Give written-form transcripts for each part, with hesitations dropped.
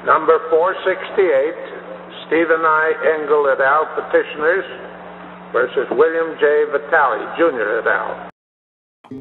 Number 468, Stephen I. Engel et al. Petitioners versus William J. Vitale, Jr. et al.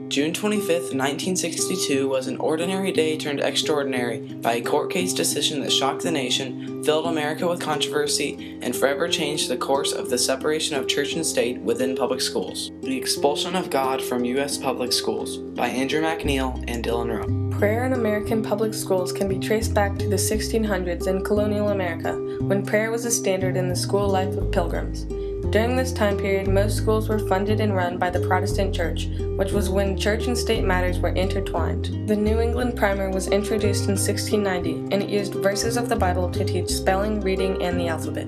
June 25, 1962 was an ordinary day turned extraordinary by a court case decision that shocked the nation, filled America with controversy, and forever changed the course of the separation of church and state within public schools. The Expulsion of God from U.S. Public Schools by Andrew McNeil and Dylan Rowe. Prayer in American public schools can be traced back to the 1600s in colonial America, when prayer was a standard in the school life of pilgrims. During this time period, most schools were funded and run by the Protestant Church, which was when church and state matters were intertwined. The New England Primer was introduced in 1690, and it used verses of the Bible to teach spelling, reading, and the alphabet.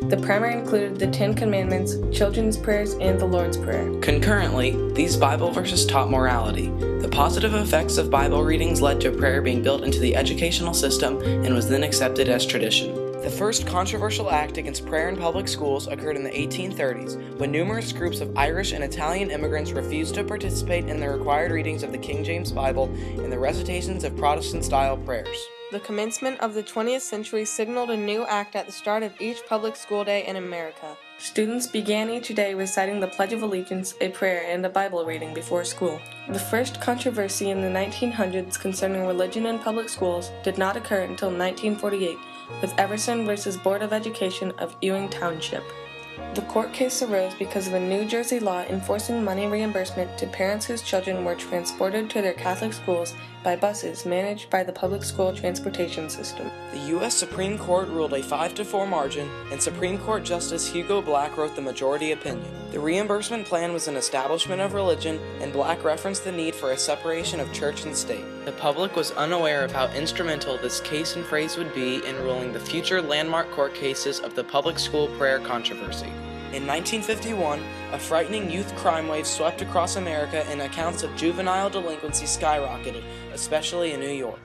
The primer included the Ten Commandments, children's prayers, and the Lord's Prayer. Concurrently, these Bible verses taught morality. The positive effects of Bible readings led to prayer being built into the educational system and was then accepted as tradition. The first controversial act against prayer in public schools occurred in the 1830s, when numerous groups of Irish and Italian immigrants refused to participate in the required readings of the King James Bible and the recitations of Protestant-style prayers. The commencement of the 20th century signaled a new act at the start of each public school day in America. Students began each day reciting the Pledge of Allegiance, a prayer, and a Bible reading before school. The first controversy in the 1900s concerning religion in public schools did not occur until 1948, with Everson versus Board of Education of Ewing Township. The court case arose because of a New Jersey law enforcing money reimbursement to parents whose children were transported to their Catholic schools by buses managed by the public school transportation system. The U.S. Supreme Court ruled a 5-4 margin, and Supreme Court Justice Hugo Black wrote the majority opinion. The reimbursement plan was an establishment of religion, and Black referenced the need for a separation of church and state. The public was unaware of how instrumental this case and phrase would be in ruling the future landmark court cases of the public school prayer controversy. In 1951, a frightening youth crime wave swept across America and accounts of juvenile delinquency skyrocketed, especially in New York.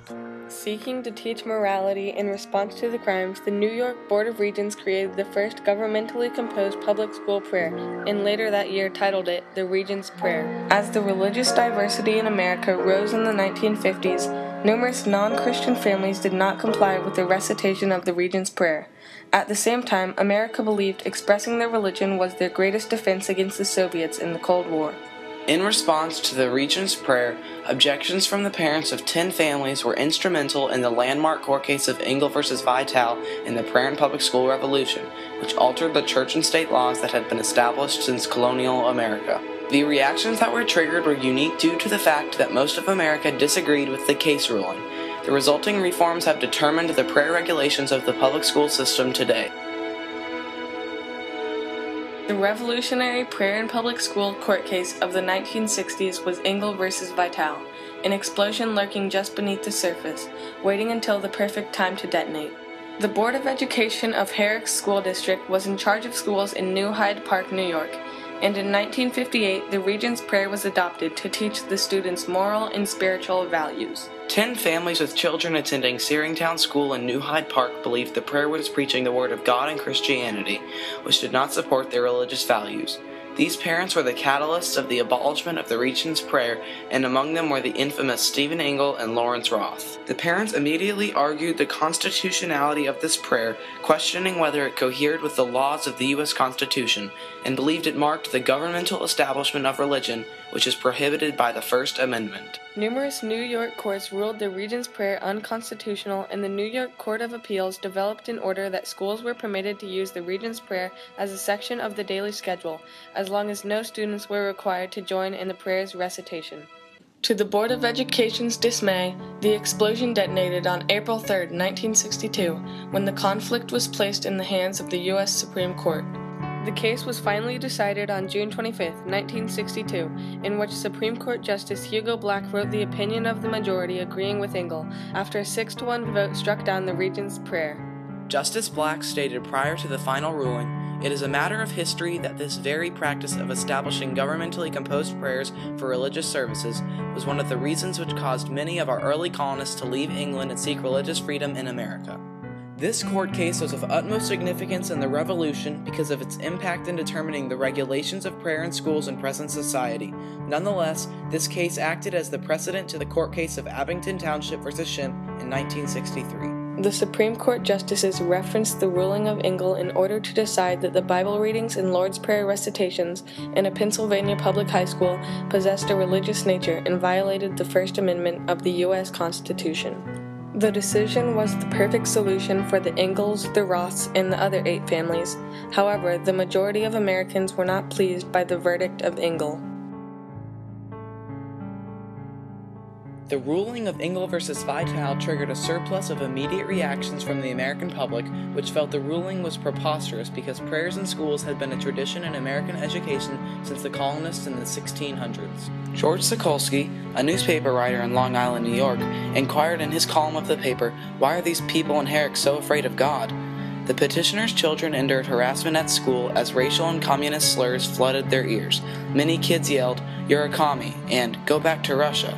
Seeking to teach morality in response to the crimes, the New York Board of Regents created the first governmentally composed public school prayer, and later that year titled it the Regents' Prayer. As the religious diversity in America rose in the 1950s, numerous non-Christian families did not comply with the recitation of the Regents' Prayer. At the same time, America believed expressing their religion was their greatest defense against the Soviets in the Cold War. In response to the Regents' Prayer, objections from the parents of 10 families were instrumental in the landmark court case of Engel v. Vitale in the Prayer in Public School Revolution, which altered the church and state laws that had been established since colonial America. The reactions that were triggered were unique due to the fact that most of America disagreed with the case ruling. The resulting reforms have determined the prayer regulations of the public school system today. The revolutionary prayer in public school court case of the 1960s was Engel versus Vitale, an explosion lurking just beneath the surface, waiting until the perfect time to detonate. The Board of Education of Herrick's School District was in charge of schools in New Hyde Park, New York, and in 1958 the Regents' Prayer was adopted to teach the students moral and spiritual values. 10 families with children attending Searingtown School in New Hyde Park believed the prayer was preaching the Word of God and Christianity, which did not support their religious values. These parents were the catalysts of the abolishment of the Regents' Prayer, and among them were the infamous Stephen Engel and Lawrence Roth. The parents immediately argued the constitutionality of this prayer, questioning whether it cohered with the laws of the U.S. Constitution, and believed it marked the governmental establishment of religion, which is prohibited by the First Amendment. Numerous New York courts ruled the Regents' Prayer unconstitutional, and the New York Court of Appeals developed an order that schools were permitted to use the Regents' Prayer as a section of the daily schedule, as long as no students were required to join in the prayer's recitation. To the Board of Education's dismay, the explosion detonated on April 3, 1962, when the conflict was placed in the hands of the U.S. Supreme Court. The case was finally decided on June 25, 1962, in which Supreme Court Justice Hugo Black wrote the opinion of the majority agreeing with Engel, after a 6-1 vote struck down the Regents' Prayer. Justice Black stated prior to the final ruling, "It is a matter of history that this very practice of establishing governmentally composed prayers for religious services was one of the reasons which caused many of our early colonists to leave England and seek religious freedom in America." This court case was of utmost significance in the Revolution because of its impact in determining the regulations of prayer in schools in present society. Nonetheless, this case acted as the precedent to the court case of Abington Township v. Shemp in 1963. The Supreme Court justices referenced the ruling of Engel in order to decide that the Bible readings and Lord's Prayer recitations in a Pennsylvania public high school possessed a religious nature and violated the First Amendment of the U.S. Constitution. The decision was the perfect solution for the Engels, the Roths, and the other 8 families. However, the majority of Americans were not pleased by the verdict of Engel. The ruling of Engel versus Vitale triggered a surplus of immediate reactions from the American public, which felt the ruling was preposterous because prayers in schools had been a tradition in American education since the colonists in the 1600s. George Sokolsky, a newspaper writer in Long Island, New York, inquired in his column of the paper, "Why are these people in Herrick so afraid of God?" The petitioners' children endured harassment at school as racial and communist slurs flooded their ears. Many kids yelled, "You're a commie," and "Go back to Russia."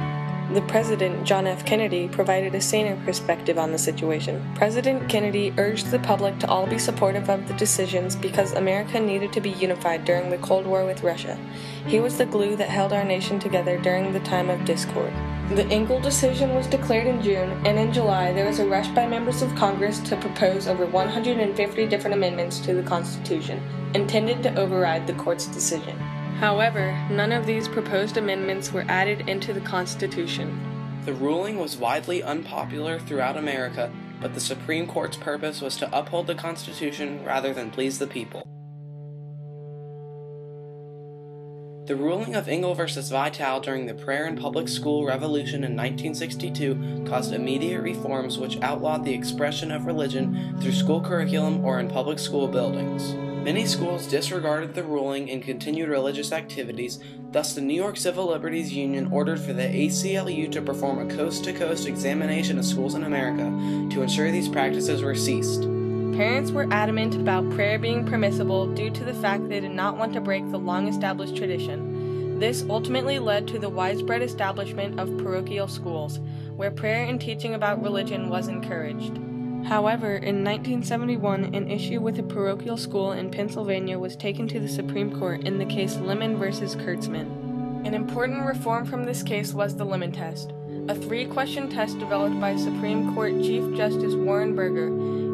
The President, John F. Kennedy, provided a saner perspective on the situation. President Kennedy urged the public to all be supportive of the decisions because America needed to be unified during the Cold War with Russia. He was the glue that held our nation together during the time of discord. The Engel decision was declared in June, and in July there was a rush by members of Congress to propose over 150 different amendments to the Constitution, intended to override the court's decision. However, none of these proposed amendments were added into the Constitution. The ruling was widely unpopular throughout America, but the Supreme Court's purpose was to uphold the Constitution rather than please the people. The ruling of Engel versus Vitale during the Prayer in Public School Revolution in 1962 caused immediate reforms which outlawed the expression of religion through school curriculum or in public school buildings. Many schools disregarded the ruling and continued religious activities, thus the New York Civil Liberties Union ordered for the ACLU to perform a coast-to-coast examination of schools in America to ensure these practices were ceased. Parents were adamant about prayer being permissible due to the fact they did not want to break the long-established tradition. This ultimately led to the widespread establishment of parochial schools, where prayer and teaching about religion was encouraged. However, in 1971, an issue with a parochial school in Pennsylvania was taken to the Supreme Court in the case Lemon v. Kurtzman. An important reform from this case was the Lemon test, a 3-question test developed by Supreme Court Chief Justice Warren Burger,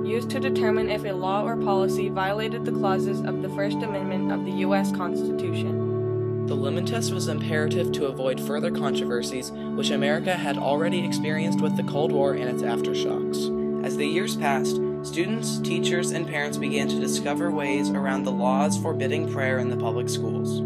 used to determine if a law or policy violated the clauses of the First Amendment of the U.S. Constitution. The Lemon test was imperative to avoid further controversies, which America had already experienced with the Cold War and its aftershocks. As the years passed, students, teachers, and parents began to discover ways around the laws forbidding prayer in the public schools.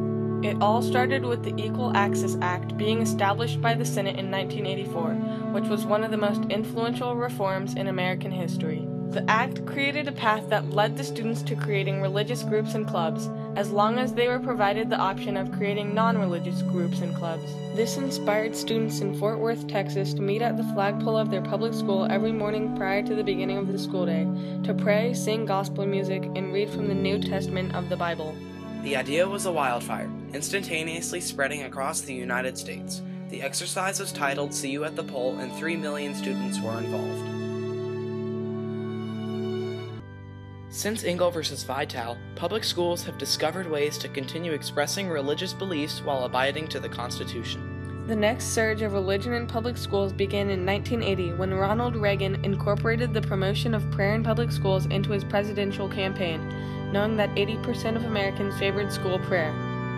It all started with the Equal Access Act being established by the Senate in 1984, which was one of the most influential reforms in American history. The act created a path that led the students to creating religious groups and clubs, as long as they were provided the option of creating non-religious groups and clubs. This inspired students in Fort Worth, Texas to meet at the flagpole of their public school every morning prior to the beginning of the school day, to pray, sing gospel music, and read from the New Testament of the Bible. The idea was a wildfire, instantaneously spreading across the United States. The exercise was titled "See You at the Pole," and 3 million students were involved. Since Engel versus Vitale, public schools have discovered ways to continue expressing religious beliefs while abiding to the Constitution. The next surge of religion in public schools began in 1980 when Ronald Reagan incorporated the promotion of prayer in public schools into his presidential campaign, knowing that 80% of Americans favored school prayer.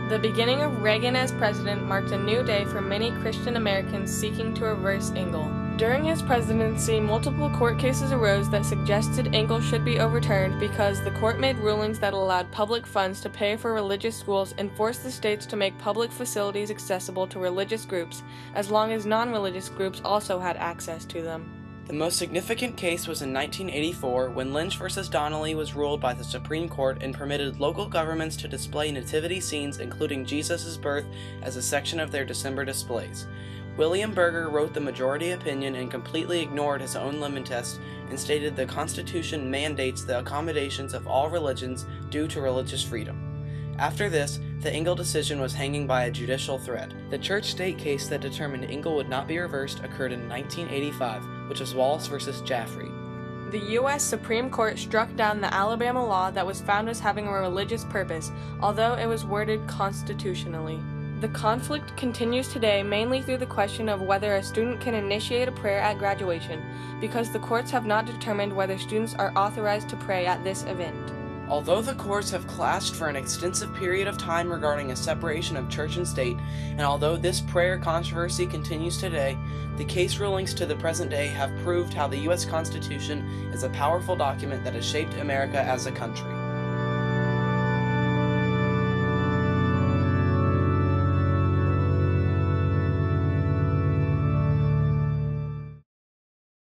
The beginning of Reagan as president marked a new day for many Christian Americans seeking to reverse Engel. During his presidency, multiple court cases arose that suggested Engel should be overturned because the court made rulings that allowed public funds to pay for religious schools and forced the states to make public facilities accessible to religious groups, as long as non-religious groups also had access to them. The most significant case was in 1984 when Lynch v. Donnelly was ruled by the Supreme Court and permitted local governments to display nativity scenes including Jesus' birth as a section of their December displays. William Berger wrote the majority opinion and completely ignored his own Lemon test and stated the Constitution mandates the accommodations of all religions due to religious freedom. After this, the Engel decision was hanging by a judicial thread. The church-state case that determined Engel would not be reversed occurred in 1985, which was Wallace v. Jaffrey. The U.S. Supreme Court struck down the Alabama law that was found as having a religious purpose, although it was worded constitutionally. The conflict continues today mainly through the question of whether a student can initiate a prayer at graduation, because the courts have not determined whether students are authorized to pray at this event. Although the courts have clashed for an extensive period of time regarding a separation of church and state, and although this prayer controversy continues today, the case rulings to the present day have proved how the U.S. Constitution is a powerful document that has shaped America as a country.